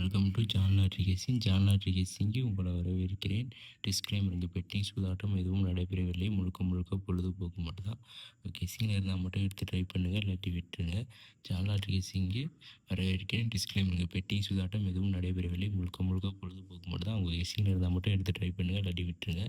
Welcome to ஜான்லாட்ரி guessing. ஜான்லாட்ரி கெஸ்ஸிங்கு உங்களை வரவேற்கிறேன். டிஸ்க்ளைமர்: இங்கே பெட்டிங், சூதாட்டம் எதுவும் நடைபெறவில்லை. முழுக்க முழுக்க பொழுதுபோக்கு மட்டும்தான். கெஸ்ஸிங்கில் இருந்தால் மட்டும் எடுத்து ட்ரை பண்ணுங்கள், இல்லாட்டி விட்டுருங்க. ஜான்லாட்ரி கெஸ்ஸிங்கு வரவேற்கிறேன். டிஸ்க்ளைமர்: இங்கே பெட்டிங், சூதாட்டம் எதுவும் நடைபெறவில்லை. முழுக்க முழுக்க பொழுதுபோக்கு மட்டும்தான். உங்கள் கெஸ்ஸிங்கில் இருந்தால் மட்டும் எடுத்து ட்ரை பண்ணுங்கள், இல்லாட்டி விட்டுருங்க.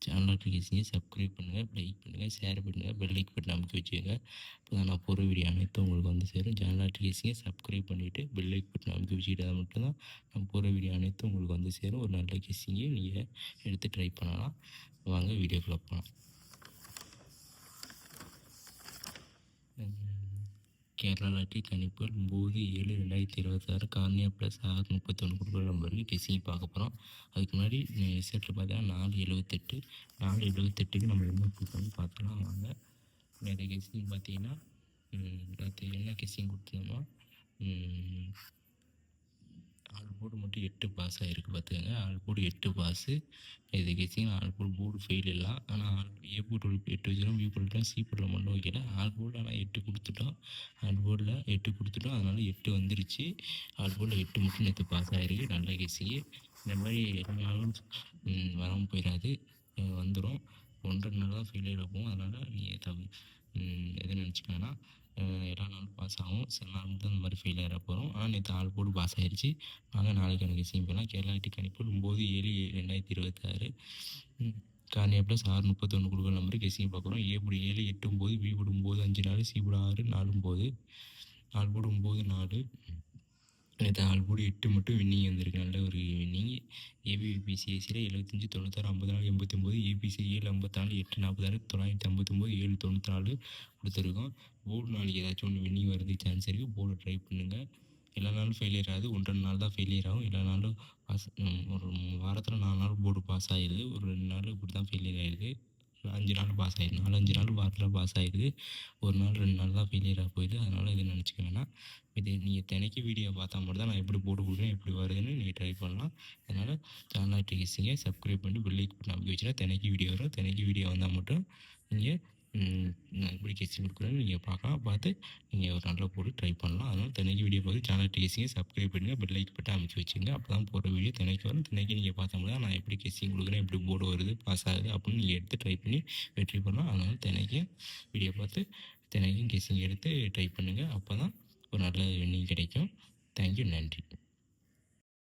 ஜான்லாட்ரி கெஸ்ஸிங்கை சப்ஸ்கிரைப் பண்ணுங்கள், லைக் பண்ணுங்கள், ஷேர் பண்ணுங்கள், பெல் லைக் பட்டன் அமைக்க வச்சுக்கோங்க. அப்போ தான் நான் போகிற வீடியோ அனைத்தும் உங்களுக்கு வந்து சேரும். ஜான்லாட்ரி கெஸ்ஸிங்கை சப்ஸ்கிரைப் பண்ணிவிட்டு பெல் லைக் பட்டன் அமைக்க வச்சுக்கிட்டால் மட்டும்தான் நான் போகிற வீடியோ அனைத்தும் உங்களுக்கு வந்து சேரும். ஒரு நல்ல கெஸ்ஸிங்கை நீங்கள் எடுத்து ட்ரை பண்ணலாம். வாங்க வீடியோக்குள்ள போகலாம். கேரளா லாட்டரி கணிப்புகள் 9/7/2026 கார்னியா ப்ளஸ் 631 குடுக்குற நம்பருக்கு கெஸ்ஸிங் பார்க்க போகிறோம். அதுக்கு முன்னாடி ரிசல்ட்டில் பார்த்தீங்கன்னா 4/78. 4/78க்கு நம்ம என்ன கொடுக்கணும்னு பார்த்துக்கலாம் வாங்க. நிறைய கெஸ்ஸிங் பார்த்தீங்கன்னா என்ன கெஸ்ஸிங் கொடுத்தோம்னா 6 போர்டு மட்டும் 8 பாஸ் ஆகிருக்கு பார்த்துக்கோங்க. 6 போர்டு 8 பாஸு. இது கெஸ்ஸிங் 6 போர்டு ஃபெயில் இல்லை. ஆனால் ஏ போர்டு 8 வச்சிடும், பி போர்டில், சி போர்டில் மட்டும் வைக்கல. 6 போர்டு ஆனால் 8 கொடுத்துட்டோம். 6 போர்டில் 8 கொடுத்துட்டோம், அதனால் 8 வந்துருச்சு. 6 போர்டில் 8 மட்டும் நேற்று பாஸ் ஆகிருக்கு. நல்ல கெஸ்ஸிங்கு. இந்த மாதிரி எல்லா நாளும் வராமல் போயிடாது, வந்துடும். 1.5 நாள் தான் ஃபெயிலியர் ஆகும். அதனால் நீங்கள் எதை நினச்சிக்கோங்கன்னா எல்லா நாளும் பாஸ் ஆகும். சில நாள் மட்டும் இந்த மாதிரி ஃபெயிலியராக போகிறோம். ஆனால் நேற்று 6 போர்டு பாஸ் ஆகிடுச்சு. வாங்க நாளைக்கான கெஸ்ஸிங் போகலாம். கேரளா லாட்டரி கணிப்பு 9/7/2026 கார்னியா ப்ளஸ் 631 கொடுக்குற நம்பர் கெஸ்ஸிங் பார்க்குறோம். A board 7, 8, 9, B board 9, 5, 4, C board 6, 4, 9. 4 board 9, 4. நேற்று 4 போர்டு 8 மட்டும் வின்னிங் வந்திருக்கு. நல்ல ஒரு வின்னிங். ஏபிபிசிஐசியில் 75, 96, 54, 89, ஏபிசி 7, 54, 8, 46, 959, 7, 94 கொடுத்துருக்கோம். போர்டு நாளைக்கு ஏதாச்சும் ஒன்று வின்னிங் வரதுக்கு சான்ஸ் இருக்குது. போர்டு ட்ரை பண்ணுங்கள். எல்லா நாளும் ஃபெயிலியர் ஆகுது. 1.5 நாள் தான் ஃபெயிலியர் ஆகும். எல்லா நாளும் பாஸ். ஒரு வாரத்தில் 4 நாள் போர்டு பாஸ் ஆகிடுது. ஒரு 2 நாள் இப்படி தான் ஃபெயிலியர் ஆகிடுது. 5 நாள் பாஸ் ஆகிடுது. 4-5 நாள் வாரத்தில் பாஸ் ஆகிடுது. ஒரு நாள் 2 நாள் தான் ஃபெயிலியராக போயிடுது. அதனால் இதை நினச்சிக்க வேணாம். இது நீங்கள் தினைக்கு வீடியோ பார்த்தா மட்டும் தான் நான் எப்படி போட்டு கொடுக்குறேன், எப்படி வருதுன்னு நீங்கள் ட்ரை பண்ணலாம். அதனால் ஜான்லாட்ரி கெஸ்ஸிங்கை சப்ஸ்கிரைப் பண்ணி பெல் லைக் பட்டன் அமைக்க வச்சுன்னா தினைக்கு வீடியோ வரும். தினைக்கு வீடியோ வந்தால் மட்டும் நீங்கள் நான் எப்படி கெஸ்ஸிங் கொடுக்குறேன்னு நீங்கள் பார்க்கலாம். பார்த்து நீங்கள் ஒரு நல்ல போட்டு ட்ரை பண்ணலாம். அதனால் தினைக்கு வீடியோ பார்த்து ஜான்லாட்ரி கெஸ்ஸிங்கை சப்ஸ்கிரைப் பண்ணுங்கள், பெல் லைக் பட்டன் அமைக்க வச்சுங்க. அப்போ தான் போகிற வீடியோ தினைக்கு வரும். தினைக்கு நீங்கள் பார்த்தா மட்டும் தான் நான் எப்படி கெஸ்ஸிங் கொடுக்குறேன், எப்படி போர்டு வருது, பாஸ் ஆகுது அப்படின்னு நீங்கள் எடுத்து ட்ரை பண்ணி வெற்றி பண்ணலாம். அதனால் தினைக்கும் வீடியோ பார்த்து தினைக்கும் கெஸ்ஸிங் எடுத்து ட்ரை பண்ணுங்கள். அப்போ தான் ஒரு நல்ல வின்னிங் கிடைக்கும். தேங்க்யூ, நன்றி.